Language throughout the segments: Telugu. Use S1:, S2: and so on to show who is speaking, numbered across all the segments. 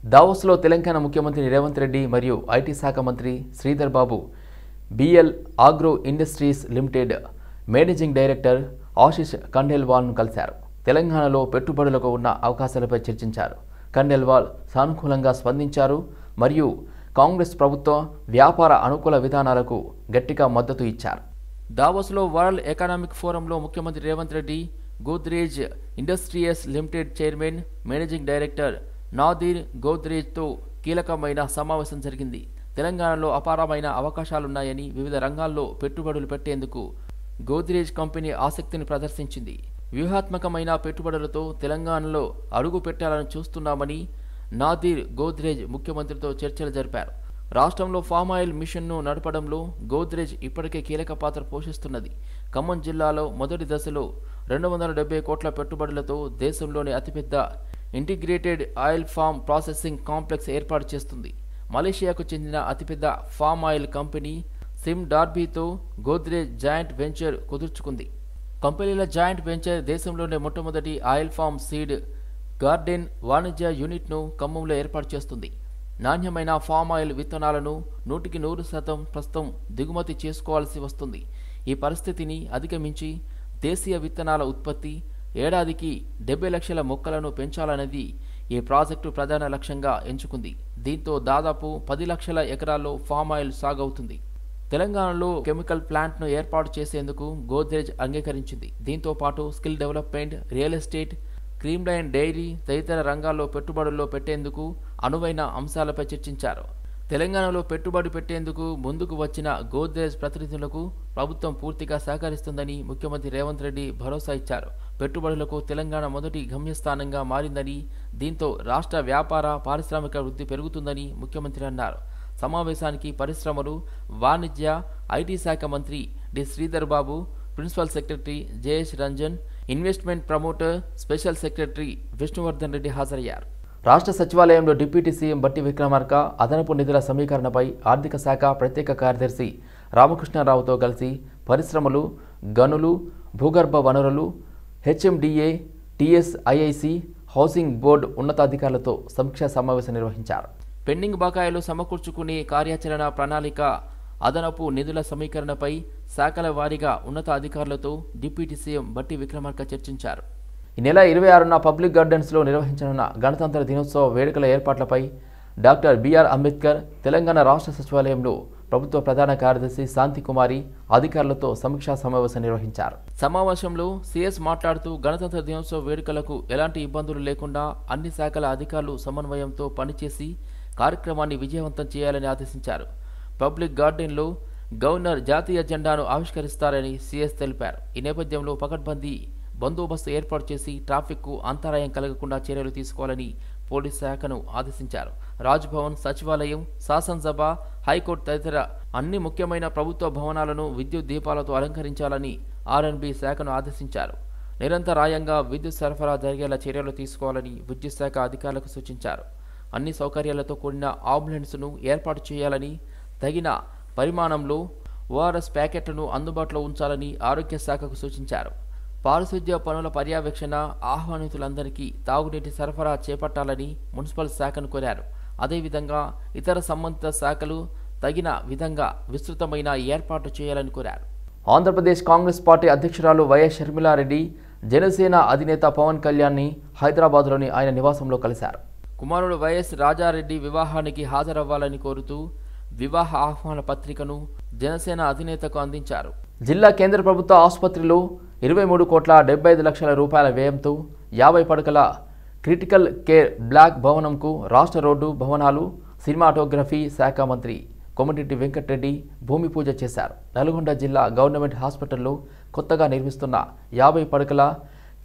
S1: దావోస్లో తెలంగాణ ముఖ్యమంత్రి రేవంత్ రెడ్డి మరియు ఐటీ శాఖ మంత్రి Sridhar Babu BL agro industries limited managing director Ashish ఖండేల్వాల్ను కలిశారు. తెలంగాణలో పెట్టుబడులకు ఉన్న అవకాశాలపై చర్చించారు. ఖండేల్వాల్ సానుకూలంగా స్పందించారు మరియు కాంగ్రెస్ ప్రభుత్వం వ్యాపార అనుకూల విధానాలకు గట్టిగా మద్దతు ఇచ్చారు. దావోస్లో వరల్డ్ ఎకనామిక్ ఫోరంలో ముఖ్యమంత్రి Revanth Reddy Godrej industries limited chairman managing director Nadir గోద్రేజ్తో కీలకమైన సమావేశం జరిగింది. తెలంగాణలో అపారమైన అవకాశాలున్నాయని, వివిధ రంగాల్లో పెట్టుబడులు పెట్టేందుకు గోద్రేజ్ కంపెనీ ఆసక్తిని ప్రదర్శించింది. వ్యూహాత్మకమైన పెట్టుబడులతో తెలంగాణలో అడుగు పెట్టాలని చూస్తున్నామని నాదీర్ గోద్రేజ్ ముఖ్యమంత్రితో చర్చలు జరిపారు. రాష్ట్రంలో ఫామాయిల్ మిషన్ను నడపడంలో గోద్రేజ్ ఇప్పటికే కీలక పాత్ర పోషిస్తున్నది. ఖమ్మం జిల్లాలో మొదటి దశలో 270 కోట్ల పెట్టుబడులతో దేశంలోని అతిపెద్ద integrated oil palm processing complex ఏర్పాటు చేస్తుంది. మలేషియాకు చెందిన అతిపెద్ద ఫామ్ ఆయిల్ కంపెనీ సిమ్ డార్బీతో గోద్రేజ్ జాయింట్ వెంచర్ కుదుర్చుకుంది. కంపెనీల జాయింట్ వెంచర్ దేశంలోనే మొట్టమొదటి ఆయిల్ ఫామ్ సీడ్ గార్డెన్ వాణిజ్య యూనిట్ను ఖమ్మంలో ఏర్పాటు చేస్తుంది. నాణ్యమైన ఫామ్ ఆయిల్ విత్తనాలను 100% ప్రస్తుతం దిగుమతి చేసుకోవాల్సి వస్తుంది. ఈ పరిస్థితిని అధిగమించి దేశీయ విత్తనాల ఉత్పత్తి ఏడాదికి 70 లక్షల మొక్కలను పెంచాలనేది ఈ ప్రాజెక్టు ప్రధాన లక్ష్యంగా ఎంచుకుంది. దీంతో దాదాపు 10 లక్షల ఎకరాల్లో ఫామ్ ఆయిల్ సాగవుతుంది. తెలంగాణలో కెమికల్ ప్లాంట్ను ఏర్పాటు చేసేందుకు గోద్రేజ్ అంగీకరించింది. దీంతో పాటు skill development, real estate, cream line dairy తదితర రంగాల్లో పెట్టుబడుల్లో పెట్టేందుకు అనువైన అంశాలపై చర్చించారు. తెలంగాణలో పెట్టుబడి పెట్టేందుకు ముందుకు వచ్చిన గోద్రేజ్ ప్రతినిధులకు ప్రభుత్వం పూర్తిగా సహకరిస్తుందని ముఖ్యమంత్రి రేవంత్ రెడ్డి భరోసా ఇచ్చారు. పెట్టుబడులకు తెలంగాణ మొదటి గమ్యస్థానంగా మారిందని, దీంతో రాష్ట్ర వ్యాపార, పారిశ్రామిక వృద్ధి పెరుగుతుందని ముఖ్యమంత్రి అన్నారు. సమావేశానికి పరిశ్రమలు, వాణిజ్య, ఐటీ శాఖ మంత్రి D Sridhar Babu, principal secretary Jayesh Ranjan, investment promoter special secretary Vishnuvardhan Reddy హాజరయ్యారు. రాష్ట్ర సచివాలయంలో డిప్యూటీ సీఎం బట్టి విక్రమార్క అదనపు నిధుల సమీకరణపై ఆర్థిక శాఖ ప్రత్యేక కార్యదర్శి రామకృష్ణారావుతో కలిసి పరిశ్రమలు, గనులు, భూగర్భ వనరులు, హెచ్ఎండిఏ, టీఎస్ఐఐసి, హౌసింగ్ బోర్డు ఉన్నతాధికారులతో సమీక్షా సమావేశం నిర్వహించారు. పెండింగ్ బకాయిలు సమకూర్చుకునే కార్యాచరణ ప్రణాళిక, అదనపు నిధుల సమీకరణపై శాఖల వారీగా ఉన్నత అధికారులతో డిప్యూటీ సీఎం బట్టి విక్రమార్క చర్చించారు. ఈ నెల 26న పబ్లిక్ గార్డెన్స్లో నిర్వహించనున్న గణతంత్ర దినోత్సవ వేడుకల ఏర్పాట్లపై డాక్టర్ బిఆర్ అంబేద్కర్ తెలంగాణ రాష్ట్ర సచివాలయంలో ప్రభుత్వ ప్రధాన కార్యదర్శి శాంతికుమారి అధికారులతో సమీక్షా సమావేశం నిర్వహించారు. సమావేశంలో సీఎస్ మాట్లాడుతూ గణతంత్ర దినోత్సవ వేడుకలకు ఎలాంటి ఇబ్బందులు లేకుండా అన్ని శాఖల అధికారులు సమన్వయంతో పనిచేసి కార్యక్రమాన్ని విజయవంతం చేయాలని ఆదేశించారు. పబ్లిక్ గార్డెన్లో గవర్నర్ జాతీయ జెండాను ఆవిష్కరిస్తారని సీఎస్ తెలిపారు. ఈ నేపథ్యంలో పకడ్బందీ బందోబస్తు ఏర్పాటు చేసి ట్రాఫిక్కు అంతరాయం కలగకుండా చర్యలు తీసుకోవాలని పోలీస్ శాఖను ఆదేశించారు. రాజ్భవన్, సచివాలయం, శాసనసభ, హైకోర్టు తదితర అన్ని ముఖ్యమైన ప్రభుత్వ భవనాలను విద్యుత్ దీపాలతో అలంకరించాలని ఆర్ఎండ్బి శాఖను ఆదేశించారు. నిరంతరాయంగా విద్యుత్ సరఫరా జరిగేలా చర్యలు తీసుకోవాలని విద్యుత్ శాఖ అధికారులకు సూచించారు. అన్ని సౌకర్యాలతో కూడిన అంబులెన్స్ను ఏర్పాటు చేయాలని, తగిన పరిమాణంలో ఓఆర్ఎస్ ప్యాకెట్లను అందుబాటులో ఉంచాలని ఆరోగ్య శాఖకు సూచించారు. పారిశుద్ధ్య పనుల పర్యవేక్షణ, ఆహ్వానితులందరికీ తాగునీటి సరఫరా చేపట్టాలని మున్సిపల్ శాఖను కోరారు. అదేవిధంగా ఇతర సంబంధిత శాఖలు తగిన విధంగా విస్తృతమైన ఏర్పాటు చేయాలని కోరారు. ఆంధ్రప్రదేశ్ కాంగ్రెస్ పార్టీ అధ్యక్షురాలు వైఎస్ షర్మిలారెడ్డి జనసేన అధినేత పవన్ కళ్యాణ్ని హైదరాబాద్లోని ఆయన నివాసంలో కలిశారు. కుమారుడు వైఎస్ రాజారెడ్డి వివాహానికి హాజరవ్వాలని కోరుతూ వివాహ ఆహ్వాన పత్రికను జనసేన అధినేతకు అందించారు. జిల్లా కేంద్ర ప్రభుత్వ ఆసుపత్రిలో 23 కోట్ల 75 లక్షల రూపాయల వ్యయంతో 50 పడకల క్రిటికల్ కేర్ బ్లాక్ భవనంకు రాష్ట్ర రోడ్డు, భవనాలు, సినిమాటోగ్రఫీ శాఖ మంత్రి కోమటిరెడ్డి వెంకటరెడ్డి భూమి పూజ చేశారు. నల్గొండ జిల్లా గవర్నమెంట్ హాస్పిటల్లో కొత్తగా నిర్మిస్తున్న 50 పడకల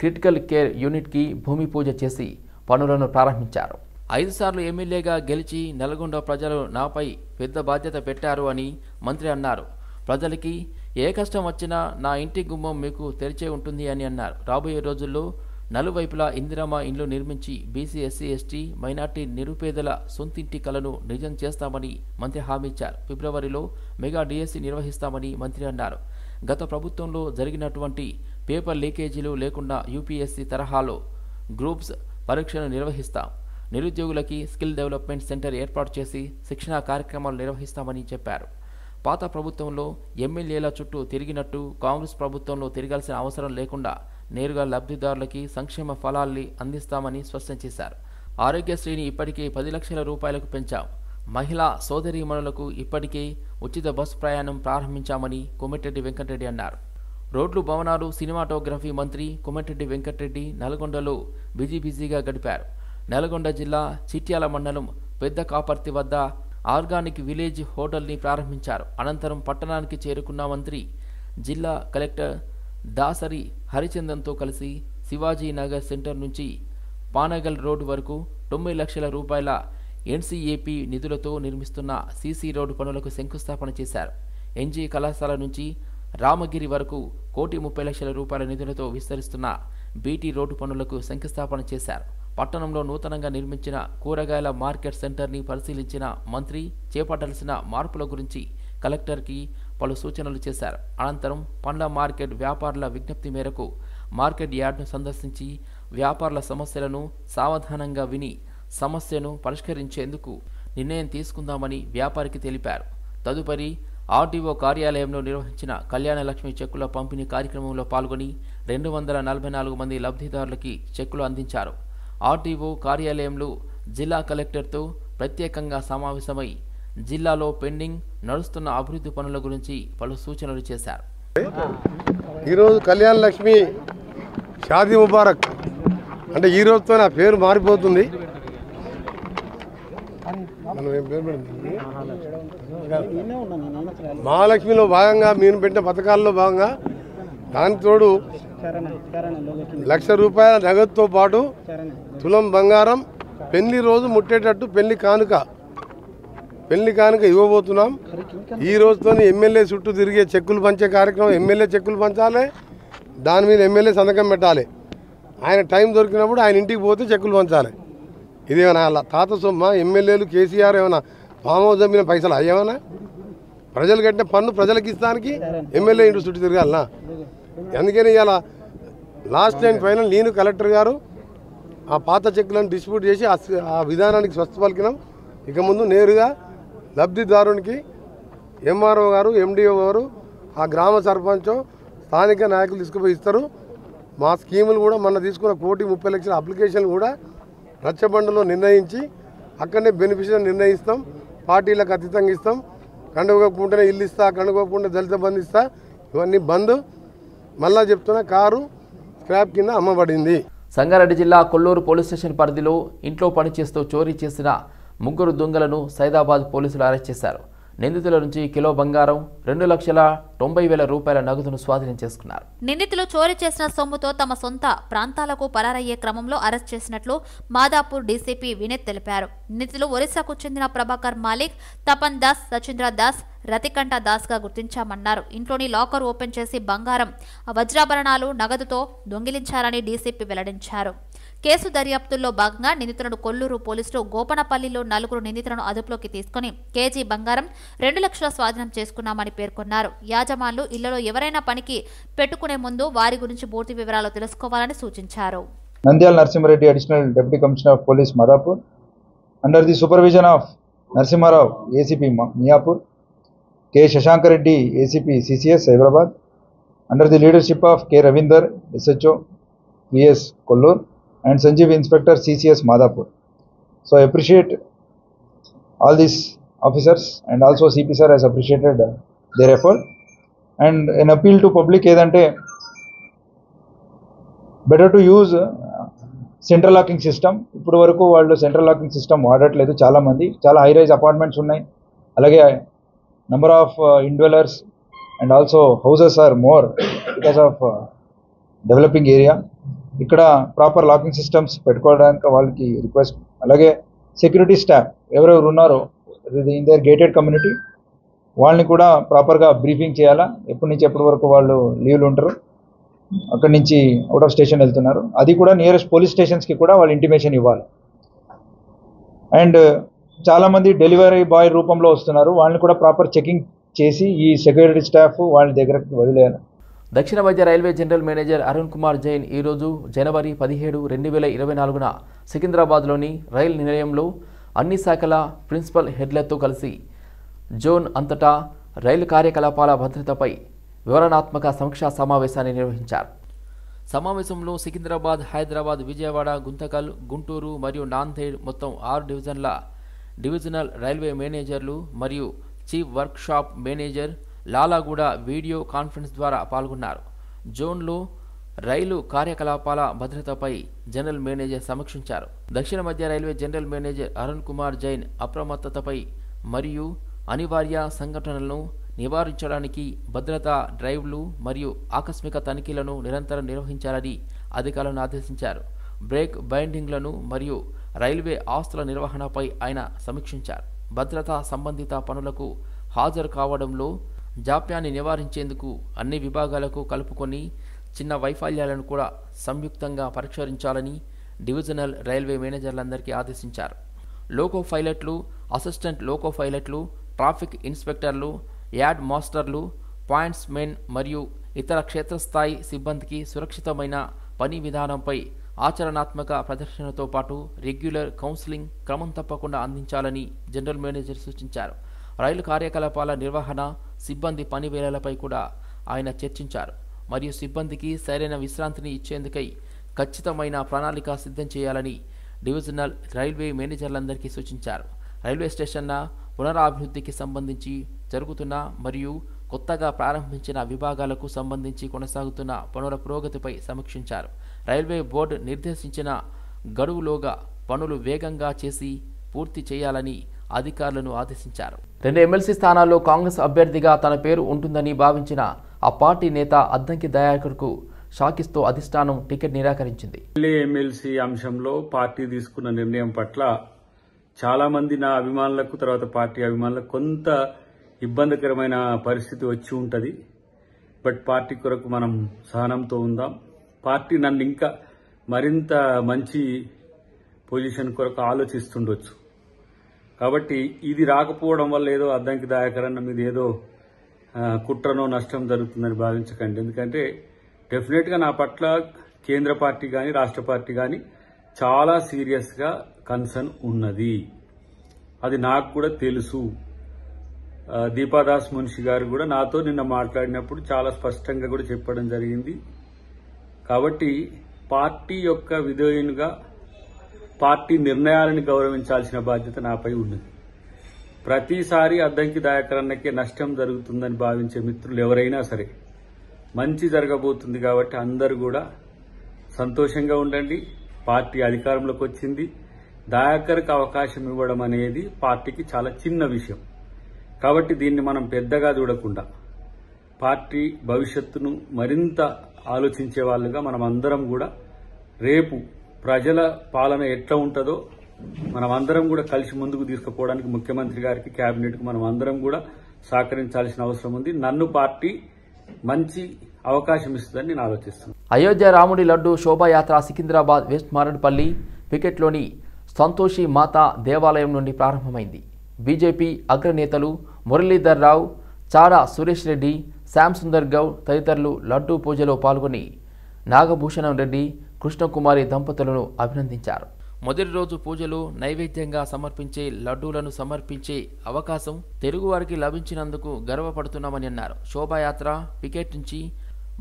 S1: క్రిటికల్ కేర్ యూనిట్కి భూమి పూజ చేసి పనులను ప్రారంభించారు. 5 సార్లు ఎమ్మెల్యేగా గెలిచి నల్గొండ ప్రజలు నాపై పెద్ద బాధ్యత పెట్టారు అని మంత్రి అన్నారు. ప్రజలకి ఏ కష్టం వచ్చినా నా ఇంటి గుమ్మం మీకు తెరిచే ఉంటుంది అని అన్నారు. రాబోయే రోజుల్లో నలువైపులా ఇందిరమ్మ ఇండ్లు నిర్మించి బీసీ, ఎస్సీ, ఎస్టీ, మైనార్టీ నిరుపేదల సొంతింటి కలను నిజం చేస్తామని మంత్రి హామీ ఇచ్చారు. ఫిబ్రవరిలో మెగా డిఎస్సి నిర్వహిస్తామని మంత్రి అన్నారు. గత ప్రభుత్వంలో జరిగినటువంటి పేపర్ లీకేజీలు లేకుండా యూపీఎస్సీ తరహాలో గ్రూప్స్ పరీక్షను నిర్వహిస్తాం. నిరుద్యోగులకి స్కిల్ డెవలప్మెంట్ సెంటర్ ఏర్పాటు చేసి శిక్షణా కార్యక్రమాలు నిర్వహిస్తామని చెప్పారు. పాత ప్రభుత్వంలో ఎమ్మెల్యేల చుట్టూ తిరిగినట్టు కాంగ్రెస్ ప్రభుత్వంలో తిరగాల్సిన అవసరం లేకుండా నేరుగా లబ్ధిదారులకి సంక్షేమ ఫలాల్ని అందిస్తామని స్పష్టం చేశారు. ఆరోగ్యశ్రీని ఇప్పటికే 10 లక్షల రూపాయలకు పెంచాం. మహిళా సోదరీమణులకు ఇప్పటికే ఉచిత బస్సు ప్రయాణం ప్రారంభించామని కోమటిరెడ్డి వెంకటరెడ్డి అన్నారు. రోడ్లు, భవనాలు, సినిమాటోగ్రఫీ మంత్రి కోమటిరెడ్డి వెంకటరెడ్డి నల్గొండలో బిజీగా గడిపారు. నల్గొండ జిల్లా చిట్యాల మండలం పెద్ద కాపర్తి వద్ద ఆర్గానిక్ విలేజ్ హోటల్ని ప్రారంభించారు. అనంతరం పట్టణానికి చేరుకున్న మంత్రి జిల్లా కలెక్టర్ దాసరి హరిచందన్తో కలిసి శివాజీ నగర్ సెంటర్ నుంచి పానగల్ రోడ్డు వరకు 9 లక్షల రూపాయల ఎన్సీఏపీ నిధులతో నిర్మిస్తున్న సీసీ రోడ్డు పనులకు శంకుస్థాపన చేశారు. ఎన్జీ కళాశాల నుంచి రామగిరి వరకు 1,30 లక్షల రూపాయల నిధులతో విస్తరిస్తున్న బీటీ రోడ్డు పనులకు శంకుస్థాపన చేశారు. పట్టణంలో నూతనంగా నిర్మించిన కూరగాయల మార్కెట్ సెంటర్ని పరిశీలించిన మంత్రి చేపట్టాల్సిన మార్పుల గురించి కలెక్టర్కి పలు సూచనలు చేశారు. అనంతరం పండ్ల మార్కెట్ వ్యాపారుల విజ్ఞప్తి మేరకు మార్కెట్ యార్డ్ను సందర్శించి వ్యాపారుల సమస్యలను సావధానంగా విని సమస్యను పరిష్కరించేందుకు నిర్ణయం తీసుకుందామని వ్యాపారికి తెలిపారు. తదుపరి ఆర్డీఓ కార్యాలయంలో నిర్వహించిన కళ్యాణ లక్ష్మి చెక్కుల పంపిణీ కార్యక్రమంలో పాల్గొని 244 మంది లబ్ధిదారులకి చెక్కులు అందించారు. ఆర్డీఓ కార్యాలయంలో జిల్లా కలెక్టర్తో ప్రత్యేకంగా సమావేశమై జిల్లాలో పెండింగ్ నడుస్తున్న అభివృద్ధి పనుల గురించి పలు సూచనలు చేశారు.
S2: ఈరోజు కళ్యాణ లక్ష్మి షాదీ ముబారక్ అంటే ఈ రోజుతో నా పేరు మారిపోతుంది. మహాలక్ష్మిలో భాగంగా మీరు పెట్టిన పథకాల్లో భాగంగా దానికి తోడు 1 లక్ష రూపాయల నగదుతో పాటు తులం బంగారం పెళ్లి రోజు ముట్టేటట్టు పెళ్లి కానుక ఇవ్వబోతున్నాం. ఈ రోజుతో ఎమ్మెల్యే చుట్టూ తిరిగే చెక్కులు పంచే కార్యక్రమం. ఎమ్మెల్యే చెక్కులు పంచాలి, దాని మీద ఎమ్మెల్యే సంతకం పెట్టాలి. ఆయన టైం దొరికినప్పుడు ఆయన ఇంటికి పోతే చెక్కులు పంచాలి. ఇదేమన్నా అలా తాత సొమ్మ? ఎమ్మెల్యేలు కేసీఆర్ ఏమైనా ఫామ్ హౌస్ అమ్మిన పైసలు అయ్యేమన్నా? ప్రజలు కట్టిన పన్ను ప్రజలకు ఇస్తానికి ఎమ్మెల్యే ఇంటి చుట్టూ తిరగాలనా? అందుకని ఇలా లాస్ట్ అండ్ ఫైనల్ నేను కలెక్టర్ గారు ఆ పాత చెక్కులను డిస్ట్రిబ్యూట్ చేసి ఆ విధానానికి స్వస్థ పలికినాం. ఇక ముందు నేరుగా లబ్ధిదారునికి ఎంఆర్ఓ గారు, ఎండిఓ గారు, ఆ గ్రామ సర్పంచ్, స్థానిక నాయకులు తీసుకుపోయి ఇస్తారు. మా స్కీములు కూడా మొన్న తీసుకున్న 1,30 లక్షల అప్లికేషన్లు కూడా రచ్చబండలో నిర్ణయించి అక్కడనే బెనిఫిషియరీ నిర్ణయిస్తాం. పార్టీలకు అతీతంగా ఇస్తాం. కండుకోకుండానే ఇల్లు ఇస్తా, కండుకోకుండా దళిత బంధు ఇస్తా, ఇవన్నీ బంద్. మళ్ళా చెప్తున్నా, కారు స్క్రాప్ కింద అమ్మబడింది.
S1: సంగారెడ్డి జిల్లా కొల్లూరు పోలీస్ స్టేషన్ పరిధిలో ఇంట్లో పనిచేస్తూ చోరీ చేసిన 3 దొంగలను సైదాబాద్ పోలీసులు అరెస్ట్ చేశారు. నిందితుల నుంచి కిలో బంగారం, 2,90,000 రూపాయల నగదును స్వాధీనం చేసుకున్నారు.
S3: నిందితులు చోరీ చేసిన సొమ్ముతో తమ సొంత ప్రాంతాలకు పరారయ్యే క్రమంలో అరెస్ట్ చేసినట్లు మాదాపూర్ డీసీపీ వినీత్ తెలిపారు. నిందితులు ఒరిస్సాకు చెందిన ప్రభాకర్ మాలిక్, తపన్ దాస్, సచీంద్ర దాస్, రతికంఠ దాస్ గా గుర్తించామన్నారు. ఇంట్లోని లాకర్ ఓపెన్ చేసి బంగారం, వజ్రాభరణాలు, నగదుతో దొంగిలించారని డీసీపీ వెల్లడించారు. కేసు దర్యాప్తుల్లో భాగంగా నిందితులను కొల్లూరు పోలీసులు గోపనపల్లిలో 4 నిందితులను అదుపులోకి తీసుకుని కేజీ బంగారం, 2 లక్షల స్వాధీనం చేసుకున్నామని పేర్కొన్నారు. యాజమాన్లు ఇళ్లలో ఎవరైనా పనికి పెట్టుకునే ముందు వారి గురించి పూర్తి వివరాలు తెలుసుకోవాలని సూచించారు.
S4: Nandyala Narasimha Reddy additional deputy commissioner of police Madhapur under the supervision of Narasimha Rao ACP Miyapur, K Shashankar Reddy ACP CCS Hyderabad under the leadership of K Ravinder SHO VS Kollur and Sanjeev Inspector CCS Madhapur. So I appreciate all these officers and also CP sir has appreciated their effort and an appeal to public edante better to use central locking system. Ippudu varaku vallu central locking system vaadట్లేదు. చాలా మంది చాలా high rise apartments ఉన్నాయి. అలాగే number of indwellers and also houses are more because of developing area. ఇక్కడ ప్రాపర్ లాకింగ్ సిస్టమ్స్ పెట్టుకోవడానికి వాళ్ళకి రిక్వెస్ట్. అలాగే సెక్యూరిటీ స్టాఫ్ ఎవరెవరు ఉన్నారో ఇన్ దేర్ గేటెడ్ కమ్యూనిటీ వాళ్ళని కూడా ప్రాపర్గా బ్రీఫింగ్ చేయాలా. ఎప్పటి నుంచి ఎప్పటి వరకు వాళ్ళు లీవ్లు ఉంటారు, అక్కడి నుంచి అవుట్ ఆఫ్ స్టేషన్ వెళ్తున్నారు, అది కూడా నియరెస్ట్ పోలీస్ స్టేషన్స్కి కూడా వాళ్ళు ఇంటిమేషన్ ఇవ్వాలి. అండ్ చాలామంది డెలివరీ బాయ్ రూపంలో వస్తున్నారు, వాళ్ళని కూడా ప్రాపర్ చెకింగ్ చేసి ఈ సెక్యూరిటీ స్టాఫ్ వాళ్ళ దగ్గరకు వదిలేయాలి.
S1: దక్షిణ మధ్య railway general manager Arun Kumar Jain ఈరోజు జనవరి 17, 2024న సికింద్రాబాద్లోని రైలు నిలయంలో అన్ని శాఖల ప్రిన్సిపల్ హెడ్లతో కలిసి జోన్ అంతటా రైలు కార్యకలాపాల భద్రతపై వివరణాత్మక సమీక్షా సమావేశాన్ని నిర్వహించారు. సమావేశంలో సికింద్రాబాద్, హైదరాబాద్, విజయవాడ, గుంతకల్, గుంటూరు మరియు నాందేడ్ మొత్తం 6 డివిజన్ల డివిజనల్ రైల్వే మేనేజర్లు మరియు chief work shop manager Lalaguda video conference ద్వారా పాల్గొన్నారు. జోన్లో రైలు కార్యకలాపాల భద్రతపై జనరల్ మేనేజర్ సమీక్షించారు. దక్షిణ మధ్య railway general manager Arun Kumar Jain అప్రమత్తతపై మరియు అనివార్య సంఘటనలను నివారించడానికి భద్రతా డ్రైవ్లు మరియు ఆకస్మిక తనిఖీలను నిరంతరం నిర్వహించాలని అధికారులను ఆదేశించారు. బ్రేక్ బైండింగ్లను మరియు రైల్వే ఆస్తుల నిర్వహణపై ఆయన సమీక్షించారు. భద్రతా సంబంధిత పనులకు హాజరు కావడంలో జాప్యాన్ని నివారించేందుకు అన్ని విభాగాలకు కలుపుకొని చిన్న వైఫల్యాలను కూడా సంయుక్తంగా పరిష్కరించాలని డివిజనల్ రైల్వే మేనేజర్లందరికీ ఆదేశించారు. లోకో పైలట్లు, అసిస్టెంట్ లోకో పైలట్లు, ట్రాఫిక్ ఇన్స్పెక్టర్లు, యార్డ్ మాస్టర్లు, పాయింట్స్ మెన్ మరియు ఇతర క్షేత్రస్థాయి సిబ్బందికి సురక్షితమైన పని విధానంపై ఆచరణాత్మక ప్రదర్శనతో పాటు రెగ్యులర్ కౌన్సిలింగ్ క్రమం తప్పకుండా అందించాలని జనరల్ మేనేజర్ సూచించారు. రైలు కార్యకలాపాల నిర్వహణ, సిబ్బంది పని వేళలపై కూడా ఆయన చర్చించారు మరియు సిబ్బందికి సరైన విశ్రాంతిని ఇచ్చేందుకై ఖచ్చితమైన ప్రణాళిక సిద్ధం చేయాలని డివిజనల్ రైల్వే మేనేజర్లందరికీ సూచించారు. రైల్వే స్టేషన్ల పునరాభివృద్ధికి సంబంధించి జరుగుతున్న మరియు కొత్తగా ప్రారంభించిన విభాగాలకు సంబంధించి కొనసాగుతున్న పనుల పురోగతిపై సమీక్షించారు. రైల్వే బోర్డు నిర్దేశించిన గడువులోగా పనులు వేగంగా చేసి పూర్తి చేయాలని అధికారులను ఆదేశించారు. 2 ఎమ్మెల్సీ స్థానాల్లో కాంగ్రెస్ అభ్యర్థిగా తన పేరు ఉంటుందని భావించిన ఆ పార్టీ నేత అద్దంకి దయాకర్కు షాకిస్తూ అధిష్టానం టికెట్ నిరాకరించింది.
S5: ఎమ్మెల్సీ అంశంలో పార్టీ తీసుకున్న నిర్ణయం పట్ల చాలా మంది నా అభిమానులకు, తర్వాత పార్టీ అభిమానులకు కొంత ఇబ్బందికరమైన పరిస్థితి వచ్చి ఉంటుంది. బట్ పార్టీ కొరకు మనం సహనంతో ఉందాం. పార్టీ నన్ను ఇంకా మరింత మంచి పొజిషన్ కొరకు ఆలోచిస్తుండొచ్చు. కాబట్టి ఇది రాకపోవడం వల్ల ఏదో అద్దంకి దయాకర్ అన్న మీద ఏదో కుట్రనో నష్టం జరుగుతుందని భావించకండి. ఎందుకంటే డెఫినెట్గా నా పట్ల కేంద్ర పార్టీ కానీ రాష్ట్ర పార్టీ కానీ చాలా సీరియస్గా కన్సర్న్ ఉన్నది. అది నాకు కూడా తెలుసు. దీపాదాస్ మున్షి గారు కూడా నాతో నిన్న మాట్లాడినప్పుడు చాలా స్పష్టంగా కూడా చెప్పడం జరిగింది. కాబట్టి పార్టీ యొక్క విధేయునిగా పార్టీ నిర్ణయాలను గౌరవించాల్సిన బాధ్యత నాపై ఉన్నది. ప్రతిసారి అద్దంకి దయాకర్ అన్నకే నష్టం జరుగుతుందని భావించే మిత్రులు ఎవరైనా సరే, మంచి జరగబోతుంది కాబట్టి అందరూ కూడా సంతోషంగా ఉండండి. పార్టీ అధికారంలోకి వచ్చింది. దయాకర్కి అవకాశం ఇవ్వడం అనేది పార్టీకి చాలా చిన్న విషయం. కాబట్టి దీన్ని మనం పెద్దగా చూడకుండా పార్టీ భవిష్యత్తును మరింత ఆలోచించే వాళ్ళుగా మనం అందరం కూడా రేపు ప్రజల పాలన ఎట్లా ఉంటుందో మనం అందరం కూడా కలిసి ముందుకు తీసుకుపోవడానికి ముఖ్యమంత్రి గారికి, కేబినెట్కు మనం అందరం కూడా సహకరించాల్సిన అవసరం ఉంది. నన్ను పార్టీ మంచి అవకాశం ఇస్తుందని నేను ఆలోచిస్తున్నాను.
S1: అయోధ్య రాముడి లడ్డు శోభాయాత్ర సికింద్రాబాద్ వెస్ట్ మారడ్పల్లి పికెట్లోని సంతోషి మాతా దేవాలయం నుండి ప్రారంభమైంది. బీజేపీ అగ్రనేతలు మురళీధర్ రావు, చారా సురేష్ రెడ్డి, శ్యామ్ సుందర్ గౌడ్ తదితరులు లడ్డూ పూజలో పాల్గొని నాగభూషణం రెడ్డి, కృష్ణకుమారి దంపతులను అభినందించారు. మొదటి రోజు పూజలు నైవేద్యంగా సమర్పించే లడ్డూలను సమర్పించే అవకాశం తెలుగువారికి లభించినందుకు గర్వపడుతున్నామని అన్నారు. శోభాయాత్ర పికెట్ నుంచి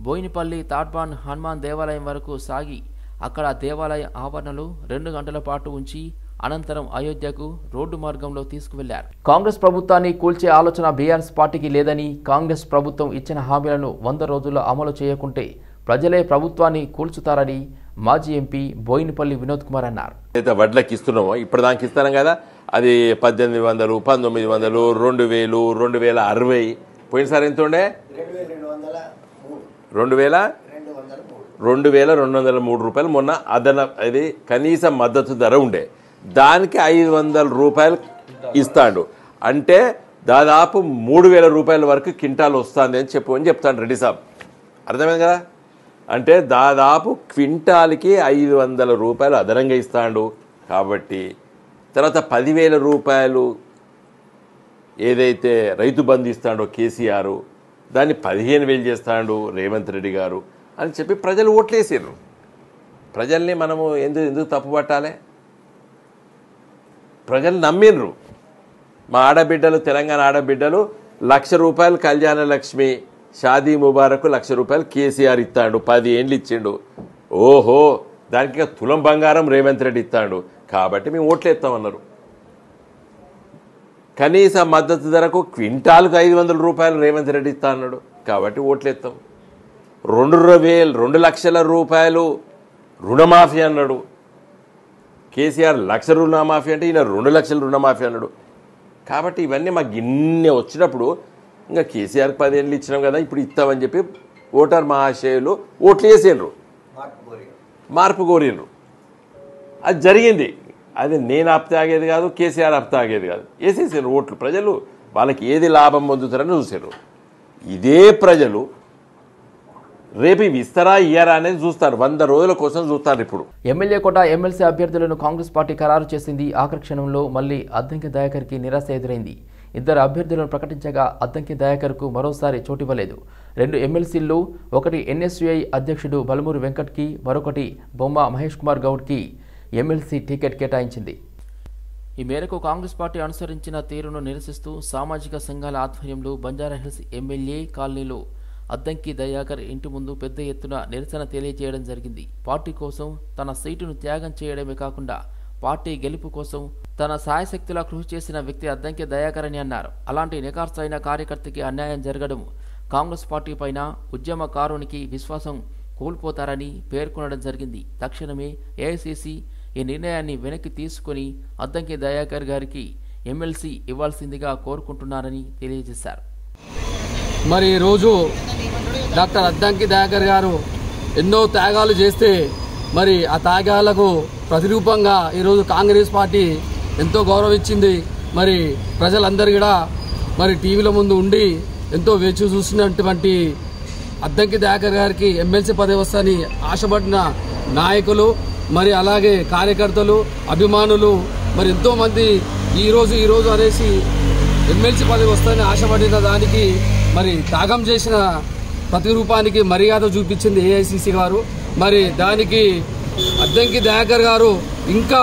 S1: బోయినపల్లి తాడ్బాన్ హనుమాన్ దేవాలయం వరకు సాగి అక్కడ దేవాలయ ఆవరణలు 2 గంటల పాటు ఉంచి అనంతరం అయోధ్యకు రోడ్డు మార్గంలో తీసుకువెళ్లారు. కాంగ్రెస్ ప్రభుత్వాన్ని కూల్చే ఆలోచన బీఆర్ఎస్ పార్టీకి లేదని, కాంగ్రెస్ ప్రభుత్వం ఇచ్చిన హామీలను 100 రోజుల్లో అమలు చేయకుంటే ప్రజలే ప్రభుత్వాన్ని కూల్చుతారని మాజీ ఎంపీ బోయినపల్లి వినోద్ కుమార్ అన్నారు.
S6: వడ్లకి ఇస్తున్నామో ఇప్పటిదానికి ఇస్తున్నాం కదా, అది 1800, 1900, 2000, 2060. పోయినసారి ఎంత ఉండే? 2203 రూపాయలు మొన్న అది కనీస మద్దతు ధర ఉండే. దానికి 500 రూపాయలు ఇస్తాడు. అంటే దాదాపు 3000 రూపాయల వరకు క్వింటాల్ వస్తుంది అని చెప్తాడు రెడ్డి సాబ్. అర్థమైంది కదా? అంటే దాదాపు క్వింటాల్కి 500 రూపాయలు అదనంగా ఇస్తాడు. కాబట్టి తర్వాత 10,000 రూపాయలు ఏదైతే రైతు బంధు ఇస్తాడో కేసీఆర్, దాన్ని 15,000 చేస్తాడు రేవంత్ రెడ్డి గారు అని చెప్పి ప్రజలు ఓట్లేసారు. ప్రజల్ని మనము ఎందుకు తప్పుపట్టాలి? ప్రజలు నమ్మిండ్రు. మా ఆడబిడ్డలు, తెలంగాణ ఆడబిడ్డలు 1,00,000 రూపాయలు కళ్యాణ లక్ష్మి షాదీ ముబారక్ 1,00,000 రూపాయలు కేసీఆర్ ఇస్తాడు, 10 ఏళ్ళు ఇచ్చిండు. ఓహో, దానికి తులం బంగారం రేవంత్ రెడ్డి ఇస్తాడు కాబట్టి మేము ఓట్లేస్తామన్నారు. కనీస మద్దతు ధరకు క్వింటాల్కు 500 రూపాయలు రేవంత్ రెడ్డి ఇస్తా అన్నాడు కాబట్టి ఓట్లేస్తాం. 2 లక్షల రూపాయలు రుణమాఫీ అన్నాడు కేసీఆర్. 1,00,000 రుణమాఫీ అంటే ఈయన 2 లక్షల రుణమాఫీ అన్నాడు. కాబట్టి ఇవన్నీ మాకు గిన్నె వచ్చినప్పుడు ఇంకా కేసీఆర్కి 10 ఏళ్ళు ఇచ్చినాం కదా ఇప్పుడు ఇస్తామని చెప్పి ఓటర్ మహాశయులు ఓట్లు వేసిండ్రు, మార్పు కోరిండ్రు. అది జరిగింది. అది నేను ఆగేది కాదు, కేసీఆర్ ఆగేది కాదు. వేసేసారు ఓట్లు. ప్రజలు వాళ్ళకి ఏది లాభం పొందుతారని చూసారు. ఇదే ప్రజలు రేపు ఇవి ఇస్తారా ఇయ్యారా అనేది చూస్తారు. 100 రోజుల కోసం చూస్తారు. ఇప్పుడు
S1: ఎమ్మెల్యే కోట ఎమ్మెల్సీ అభ్యర్థులను కాంగ్రెస్ పార్టీ ఖరారు చేసింది. ఆఖరి క్షణంలో మళ్లీ అద్దంకి దయాకర్కి నిరాశ ఎదురైంది. 2 అభ్యర్థులను ప్రకటించగా అద్దంకి దయాకర్కు మరోసారి చోటివ్వలేదు. 2 ఎమ్మెల్సీల్లో ఒకటి ఎన్ఎస్యుఐ అధ్యక్షుడు బలమూరి వెంకట్కి, మరొకటి బొమ్మ మహేష్ కుమార్ గౌడ్కి ఎమ్మెల్సీ టికెట్ కేటాయించింది. ఈ మేరకు కాంగ్రెస్ పార్టీ అనుసరించిన తీరును నిరసిస్తూ సామాజిక సంఘాల ఆధ్వర్యంలో బంజారాహిల్స్ ఎమ్మెల్యే కాలనీలో అద్దంకి దయాకర్ ఇంటి ముందు పెద్ద ఎత్తున నిరసన తెలియజేయడం జరిగింది. పార్టీ కోసం తన సీటును త్యాగం చేయడమే కాకుండా పార్టీ గెలుపు కోసం తన సాయశక్తిలా కృషి చేసిన వ్యక్తి అద్దంకి దయాకర్ అని అన్నారు. అలాంటి నిఖార్సైన కార్యకర్తకి అన్యాయం జరగడం కాంగ్రెస్ పార్టీ పైన ఉద్యమకారునికి విశ్వాసం కోల్పోతారని పేర్కొనడం జరిగింది. తక్షణమే ఏఐసీసీ ఈ నిర్ణయాన్ని వెనక్కి తీసుకుని అద్దంకి దయాకర్ గారికి ఎమ్మెల్సీ ఇవ్వాల్సిందిగా కోరుకుంటున్నారని తెలియజేశారు.
S7: మరి ఈరోజు డాక్టర్ అద్దంకి దయాకర్ గారు ఎన్నో త్యాగాలు చేస్తే మరి ఆ త్యాగాలకు ప్రతిరూపంగా ఈరోజు కాంగ్రెస్ పార్టీ ఎంతో గౌరవించింది. మరి ప్రజలందరూ కూడా మరి టీవీల ముందు ఉండి ఎంతో వేచి చూసినటువంటి అద్దంకి దయాకర్ గారికి ఎమ్మెల్సీ పదవి వస్తని ఆశపడిన నాయకులు, మరి అలాగే కార్యకర్తలు, అభిమానులు మరి ఎంతోమంది ఈరోజు అనేసి ఎమ్మెల్సీ పదవి వస్తని ఆశపడిన దానికి మరి త్యాగం చేసిన ప్రతిరూపానికి మర్యాద చూపించింది ఏఐసీసీ గారు. మరి దానికి అద్దంకి దయాకర్ గారు ఇంకా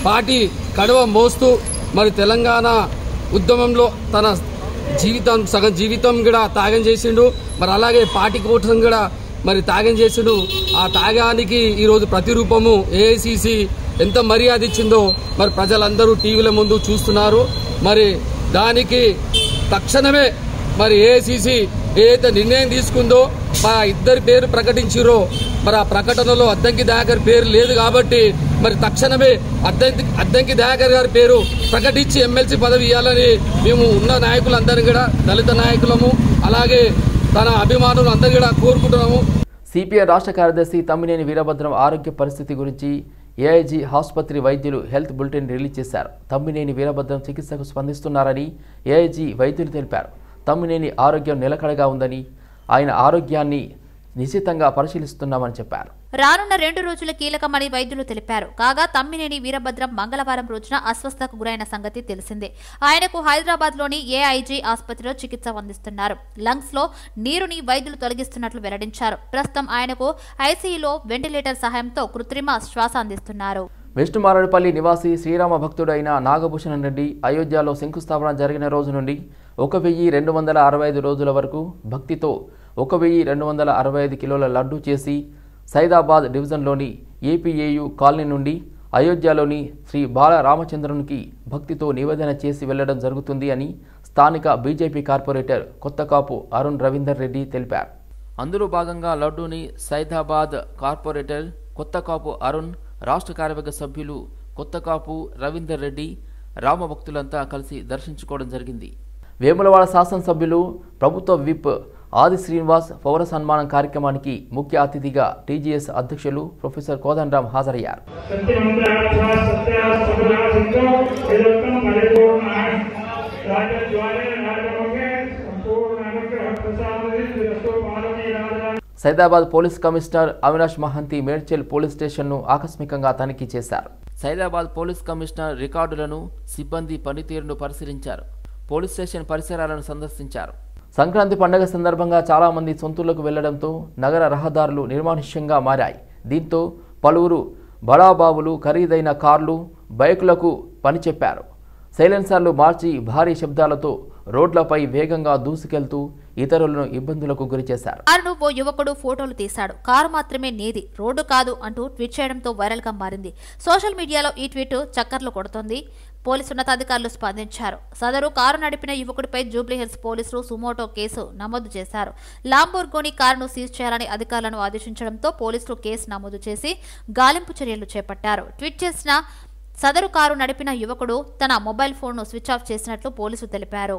S7: పార్టీ కడవ మోస్తూ మరి తెలంగాణ ఉద్యమంలో తన సగం జీవితం కూడా త్యాగం చేసిండు. మరి అలాగే పార్టీ కోసం కూడా మరి త్యాగం చేసిండు. ఆ త్యాగానికి ఈరోజు ప్రతిరూపము ఏఐసీసీ ఎంత మర్యాద ఇచ్చిందో మరి ప్రజలందరూ టీవీల ముందు చూస్తున్నారు. మరి దానికి తక్షణమే మరి ఏఐసీసీ ఏదైతే నిర్ణయం తీసుకుందో మా ఇద్దరి పేరు ప్రకటించారో మరి ఆ ప్రకటనలో అద్దంకి దయాకర్ పేరు లేదు కాబట్టి మరి తక్షణమే అద్దంకి దయాకర్ గారి పేరు ప్రకటించి ఎమ్మెల్సీ పదవి ఇవ్వాలని మేము ఉన్న నాయకులందరూ కూడా, దళిత నాయకులము అలాగే తన అభిమానులు అందరూ కూడా కోరుకుంటున్నాము.
S1: సిపిఐ రాష్ట్ర కార్యదర్శి తమ్మినేని వీరభద్రం ఆరోగ్య పరిస్థితి గురించి ఏఐజీ ఆసుపత్రి వైద్యులు హెల్త్ బులెటిన్ రిలీజ్ చేశారు. తమ్మినేని వీరభద్రం చికిత్సకు స్పందిస్తున్నారని ఏఐజీ వైద్యులు తెలిపారు. తమ్మినేని ఆరోగ్యం నిలకడగా ఉందని, ఆయన ఆరోగ్యాన్ని నిశ్చితంగా పరిశీలిస్తున్నామని చెప్పారు.
S3: రానున్న 2 రోజుల కీలకమని వైద్యులు తెలిపారు. కాగా తమ్మినేని వీరభద్రం మంగళవారం రోజున అస్వస్థకు గురైన సంగతి తెలిసిందే. ఆయనకు హైదరాబాద్లోని ఏఐజీ ఆసుపత్రిలో చికిత్స అందిస్తున్నారు. లంగ్స్ లో నీరుని వైద్యులు తొలగిస్తున్నట్లు వెల్లడించారు. ప్రస్తుతం ఆయనకు ఐసీయూలో వెంటిలేటర్ సహాయంతో కృత్రిమ శ్వాస అందిస్తున్నారు.
S1: విష్ణుమారేడుపల్లి నివాసి శ్రీరామ భక్తుడైన నాగభూషణ్ రెడ్డి అయోధ్యలో శంకుస్థాపన జరిగిన రోజు నుండి 1265 రోజుల వరకు భక్తితో 1265 కిలోల లడ్డూ చేసి సైదాబాద్ డివిజన్లోని ఏపీఏయు కాలనీ నుండి అయోధ్యలోని శ్రీ బాల రామచంద్రునికి భక్తితో నివేదన చేసి వెళ్లడం జరుగుతుంది అని స్థానిక బీజేపీ కార్పొరేటర్ కొత్తకాపు అరుణ్ రవీందర్ రెడ్డి తెలిపారు. అందులో భాగంగా లడ్డూని సైదాబాద్ కార్పొరేటర్ కొత్తకాపు అరుణ్, రాష్ట్ర కార్యవర్గ సభ్యులు కొత్తకాపు రవీందర్ రెడ్డి, రామభక్తులంతా కలిసి దర్శించుకోవడం జరిగింది. వేములవాడ శాసనసభ్యులు ప్రభుత్వ విప్ ఆది శ్రీనివాస్ పౌర సన్మానం కార్యక్రమానికి ముఖ్య అతిథిగా టీజీఎస్ అధ్యక్షులు ప్రొఫెసర్ కోదండరాం హాజరయ్యారు. Saidabad police commissioner Avinash Mahanti Medchal police స్టేషన్ను ఆకస్మికంగా తనిఖీ చేశారు. సైదాబాద్ పోలీస్ కమిషనర్ రికార్డులను, సిబ్బంది పనితీరును పరిశీలించారు. పోలీస్ స్టేషన్ పరిసరాలను సందర్శించారు. సంక్రాంతి పండుగ సందర్భంగా చాలామంది సొంతూళ్లకు వెళ్లడంతో నగర రహదారులు నిర్మానుష్యంగా మారాయి. దీంతో పలువురు బడాబాబులు ఖరీదైన కార్లు, బైకులకు పని చెప్పారు. సైలెన్సర్లు మార్చి భారీ శబ్దాలతో రోడ్లపై వేగంగా దూసుకెళ్తూ ఇతరులను ఇబ్బందులకు గురిచేశారు.
S3: కారును ఓ యువకుడు ఫోటోలు తీశాడు. కారు మాత్రమే నీది, రోడ్డు కాదు అంటూ ట్వీట్ చేయడంతో వైరల్ గా మారింది. సోషల్ మీడియాలో ఈ ట్వీట్ చక్కర్లు కొడుతోంది. పోలీసు ఉన్నతాధికారులు స్పందించారు. సదరు కారు నడిపిన యువకుడిపై జూబ్లీహిల్స్ పోలీసులు సుమోటో కేసు నమోదు చేశారు. లాంబోర్గిని కారును సీజ్ చేయాలని అధికారులను ఆదేశించడంతో పోలీసులు కేసు నమోదు చేసి గాలింపు చర్యలు చేపట్టారు. ట్వీట్ చేసిన సదరు కారు నడిపిన యువకుడు తన మొబైల్ ఫోన్ను స్విచ్ ఆఫ్ చేసినట్లు పోలీసులు తెలిపారు.